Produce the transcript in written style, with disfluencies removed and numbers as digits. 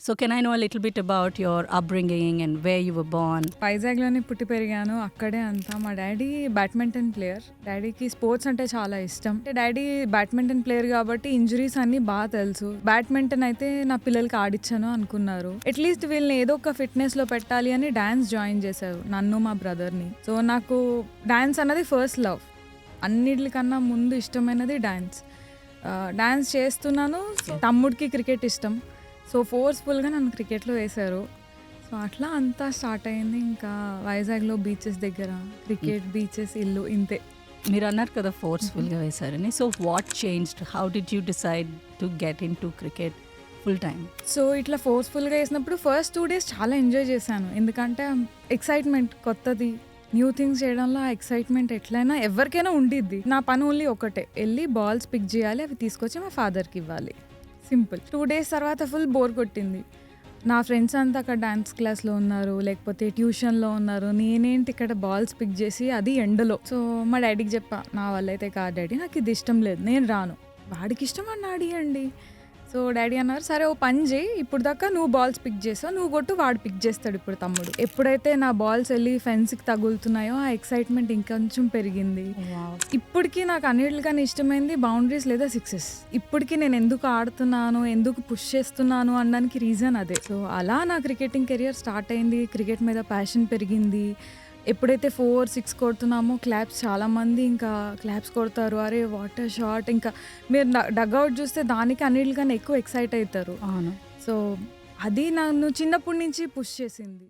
So can I know a little bit about your upbringing and where you were born? వైజాగ్లోనే పుట్టి పెరిగాను. అక్కడే అంతా. మా డాడీ బ్యాడ్మింటన్ ప్లేయర్. డాడీకి స్పోర్ట్స్ అంటే చాలా ఇష్టం. డాడీ బ్యాడ్మింటన్ ప్లేయర్ కాబట్టి ఇంజురీస్ అన్ని బాగా తెలుసు. బ్యాడ్మింటన్ అయితే నా పిల్లలకి ఆడిచ్చాను అనుకున్నారు. అట్లీస్ట్ వీళ్ళని ఏదో ఒక ఫిట్నెస్ లో పెట్టాలి అని డాన్స్ జాయిన్ చేశారు నన్ను మా బ్రదర్ని. సో నాకు డాన్స్ అన్నది ఫస్ట్ లవ్. అన్నిటికన్నా ముందు ఇష్టమైనది డాన్స్. డాన్స్ చేస్తున్నాను. తమ్ముడికి క్రికెట్ ఇష్టం. సో ఫోర్స్ఫుల్గా నన్ను క్రికెట్లో వేశారు. సో అట్లా అంతా స్టార్ట్ అయింది. ఇంకా వైజాగ్లో బీచెస్ దగ్గర క్రికెట్, బీచెస్, ఇల్లు ఇంతే. మీరు అన్నారు కదా ఫోర్స్ఫుల్గా వేశారని. So what changed? How did you decide to get in to cricket full time? So ఇట్లా ఫోర్స్ఫుల్గా వేసినప్పుడు ఫస్ట్ 2 days చాలా ఎంజాయ్ చేశాను. ఎందుకంటే ఎక్సైట్మెంట్, కొత్తది, న్యూ థింగ్స్ చేయడంలో ఆ ఎక్సైట్మెంట్ ఎట్లయినా ఎవరికైనా ఉండిద్ది. నా పని ఓన్లీ ఒకటే, వెళ్ళి బాల్స్ పిక్ చేయాలి, అవి తీసుకొచ్చి మా ఫాదర్కి ఇవ్వాలి. సింపుల్. 2 days తర్వాత ఫుల్ బోర్ కొట్టింది. నా ఫ్రెండ్స్ అంతా అక్కడ డాన్స్ క్లాస్లో ఉన్నారు, లేకపోతే ట్యూషన్లో ఉన్నారు. నేనేంటి ఇక్కడ బాల్స్ పిక్ చేసి అది ఎండలో. సో మా డాడీకి చెప్పా, నా వల్ల అయితే కాదు డాడీ, నాకు ఇది ఇష్టం లేదు, నేను రాను. వాడికి ఇష్టం అని అడిగండి. సో డాడీ అన్నారు, సరే ఓ పని చేయి, ఇప్పుడు దాకా నువ్వు బాల్స్ పిక్ చేసావు, నువ్వు కొట్టు, వాడు పిక్ చేస్తాడు ఇప్పుడు తమ్ముడు. ఎప్పుడైతే నా బాల్స్ వెళ్ళి ఫెన్స్కి తగులుతున్నాయో ఆ ఎక్సైట్మెంట్ ఇంకొంచెం పెరిగింది. ఇప్పటికీ నాకు అన్నిటికన్నా ఇష్టమైంది బౌండరీస్ లేదా సిక్సెస్. ఇప్పటికీ నేను ఎందుకు ఆడుతున్నాను, ఎందుకు పుష్ చేస్తున్నాను అనడానికి రీజన్ అదే. సో అలా నా క్రికెటింగ్ కెరియర్ స్టార్ట్ అయింది. క్రికెట్ మీద ప్యాషన్ పెరిగింది. ఎప్పుడైతే 4-6 కొడుతున్నామో క్లాప్స్, చాలామంది ఇంకా క్లాప్స్ కొడతారు, అరే వాటర్ షాట్. ఇంకా మీరు డగ్అవుట్ చూస్తే దానికి అన్నిటికన్నా ఎక్కువ ఎక్సైట్ అవుతారు. అవును. సో అది నన్ను చిన్నప్పటి నుంచి పుష్ చేసింది.